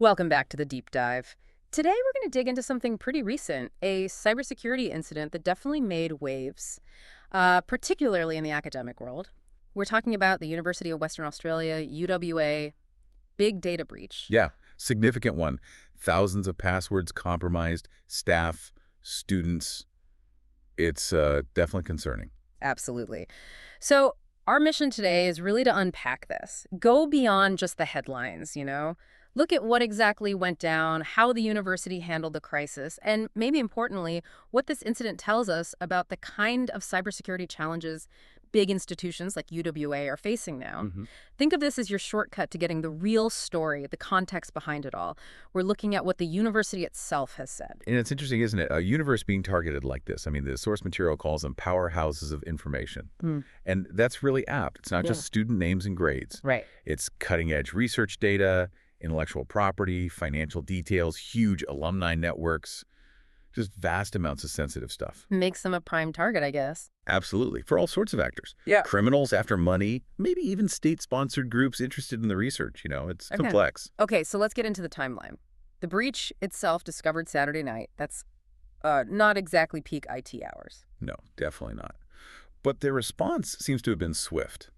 Welcome back to the deep dive. Today we're going to dig into something pretty recent, a cybersecurity incident that definitely made waves, particularly in the academic world. We're talking about the University of Western Australia, UWA, big data breach. Yeah, significant one. Thousands of passwords compromised, staff, students. It's definitely concerning. Absolutely. So our mission today is really to unpack this, go beyond just the headlines, Look at what exactly went down, how the university handled the crisis, and maybe importantly, what this incident tells us about the kind of cybersecurity challenges big institutions like UWA are facing now. hmm Think of this as your shortcut to getting the real story, the context behind it all. We're looking at what the university itself has said. And it's interesting, isn't it? A universe being targeted like this. I mean, the source material calls them powerhouses of information. Hmm. And that's really apt. It's not Yeah. just student names and grades. Right. It's cutting-edge research data, intellectual property, financial details, huge alumni networks, just vast amounts of sensitive stuff. Makes them a prime target, I guess. Absolutely, for all sorts of actors. Yeah. Criminals after money, maybe even state-sponsored groups interested in the research. It's Okay. complex. Okay, so let's get into the timeline. The breach itself discovered Saturday night. That's not exactly peak IT hours. No, definitely not. But their response seems to have been swift.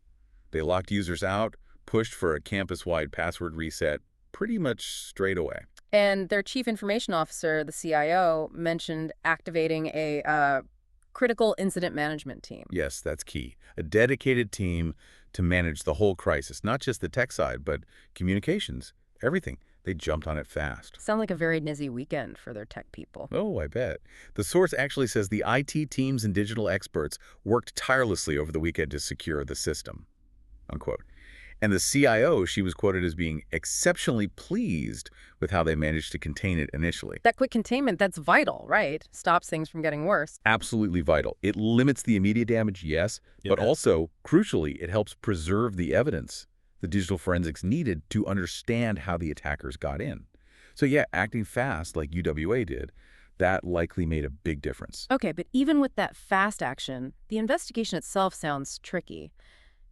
They locked users out, pushed for a campus-wide password reset pretty much straight away. And their chief information officer, the CIO, mentioned activating a critical incident management team. Yes, that's key. A dedicated team to manage the whole crisis, not just the tech side, but communications, everything. They jumped on it fast. Sound like a very busy weekend for their tech people. Oh, I bet. The source actually says the IT teams and digital experts worked tirelessly over the weekend to secure the system, unquote. And the CIO, she was quoted as being exceptionally pleased with how they managed to contain it initially. That quick containment, that's vital, right? Stops things from getting worse. Absolutely vital. It limits the immediate damage, yes, but Yeah. also, crucially, it helps preserve the evidence the digital forensics needed to understand how the attackers got in. So yeah, acting fast like UWA did, that likely made a big difference. Okay, but even with that fast action, the investigation itself sounds tricky.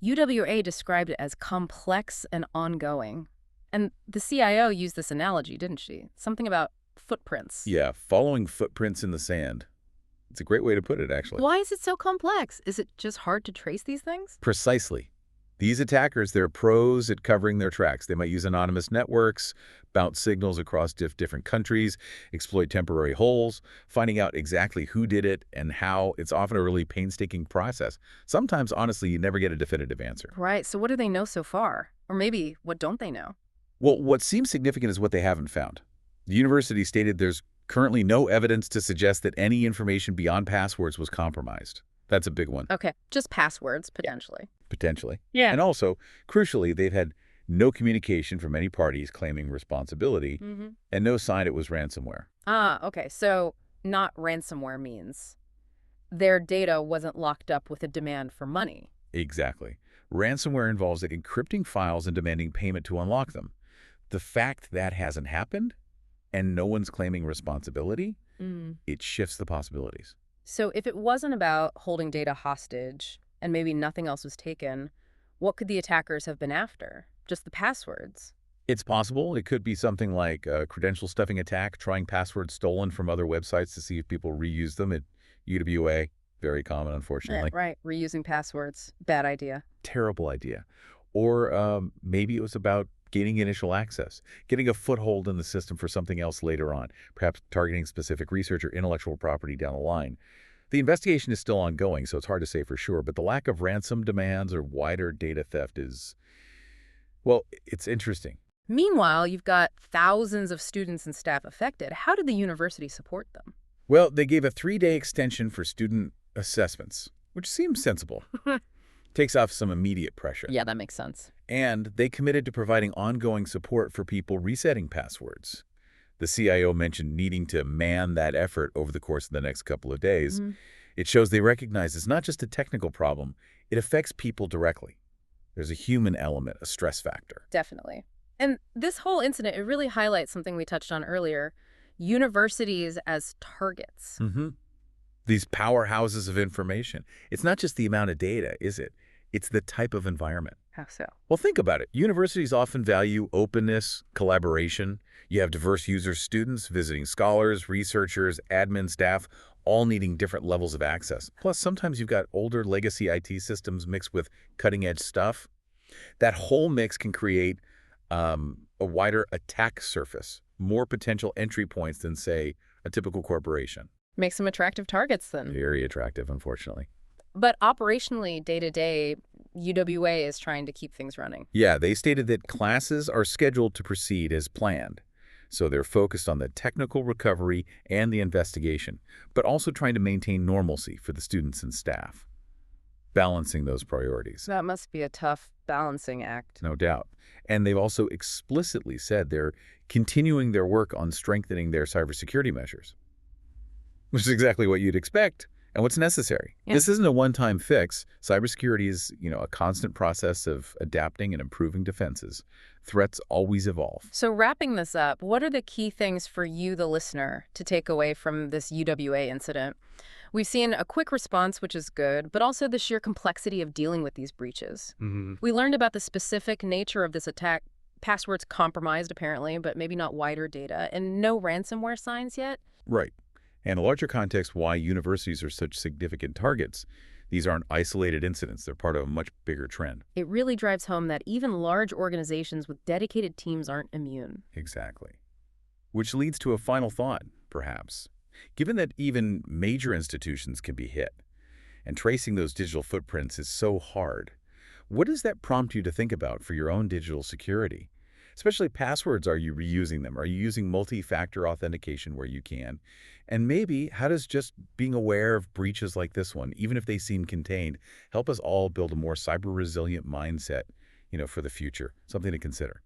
UWA described it as complex and ongoing. And the CIO used this analogy, didn't she? Something about footprints. Yeah, following footprints in the sand. It's a great way to put it, actually. Why is it so complex? Is it just hard to trace these things? Precisely. These attackers, they're pros at covering their tracks. They might use anonymous networks, bounce signals across different countries, exploit temporary holes, finding out exactly who did it and how. It's often a really painstaking process. Sometimes, honestly, you never get a definitive answer. Right, so what do they know so far? Or maybe, what don't they know? Well, what seems significant is what they haven't found. The university stated there's currently no evidence to suggest that any information beyond passwords was compromised. That's a big one, Okay, just passwords, potentially. potentially. Yeah. And also, crucially, they've had no communication from any parties claiming responsibility and no sign it was ransomware. Okay, so not ransomware means their data wasn't locked up with a demand for money. Exactly. Ransomware involves encrypting files and demanding payment to unlock them. The fact that hasn't happened and no one's claiming responsibility, it shifts the possibilities. So if it wasn't about holding data hostage and maybe nothing else was taken, what could the attackers have been after? Just the passwords? It's possible. It could be something like a credential stuffing attack, trying passwords stolen from other websites to see if people reuse them at UWA. Very common, unfortunately. Right, reusing passwords. Bad idea. Terrible idea. Or maybe it was about gaining initial access, getting a foothold in the system for something else later on, perhaps targeting specific research or intellectual property down the line. The investigation is still ongoing, so it's hard to say for sure, but the lack of ransom demands or wider data theft is, well, it's interesting. Meanwhile, you've got thousands of students and staff affected. How did the university support them? Well, they gave a 3-day extension for student assessments, which seems sensible. Takes off some immediate pressure. Yeah, that makes sense. And they committed to providing ongoing support for people resetting passwords. The CIO mentioned needing to man that effort over the course of the next couple of days. It shows they recognize it's not just a technical problem, it affects people directly. There's a human element, a stress factor. Definitely. And this whole incident, it really highlights something we touched on earlier, universities as targets. These powerhouses of information. It's not just the amount of data, is it? It's the type of environment. How so? Well, think about it. Universities often value openness, collaboration. You have diverse users, students, visiting scholars, researchers, admin staff, all needing different levels of access. Plus, sometimes you've got older legacy IT systems mixed with cutting-edge stuff. That whole mix can create a wider attack surface, more potential entry points than, say, a typical corporation. Make some attractive targets then. Very attractive, unfortunately. But operationally, day to day, UWA is trying to keep things running. Yeah, they stated that classes are scheduled to proceed as planned. So they're focused on the technical recovery and the investigation, but also trying to maintain normalcy for the students and staff, balancing those priorities. That must be a tough balancing act. No doubt. And they've also explicitly said they're continuing their work on strengthening their cybersecurity measures, which is exactly what you'd expect and what's necessary. Yeah. This isn't a one-time fix. Cybersecurity is, a constant process of adapting and improving defenses. Threats always evolve. So wrapping this up, what are the key things for you, the listener, to take away from this UWA incident? We've seen a quick response, which is good, but also the sheer complexity of dealing with these breaches. We learned about the specific nature of this attack. Passwords compromised, apparently, but maybe not wider data, and no ransomware signs yet. Right. And a larger context why universities are such significant targets. These aren't isolated incidents. They're part of a much bigger trend. It really drives home that even large organizations with dedicated teams aren't immune. Exactly. Which leads to a final thought, perhaps. Given that even major institutions can be hit, and tracing those digital footprints is so hard, what does that prompt you to think about for your own digital security? Especially passwords, are you reusing them? Are you using multi-factor authentication where you can? And maybe, how does just being aware of breaches like this one, even if they seem contained, help us all build a more cyber-resilient mindset, for the future? Something to consider.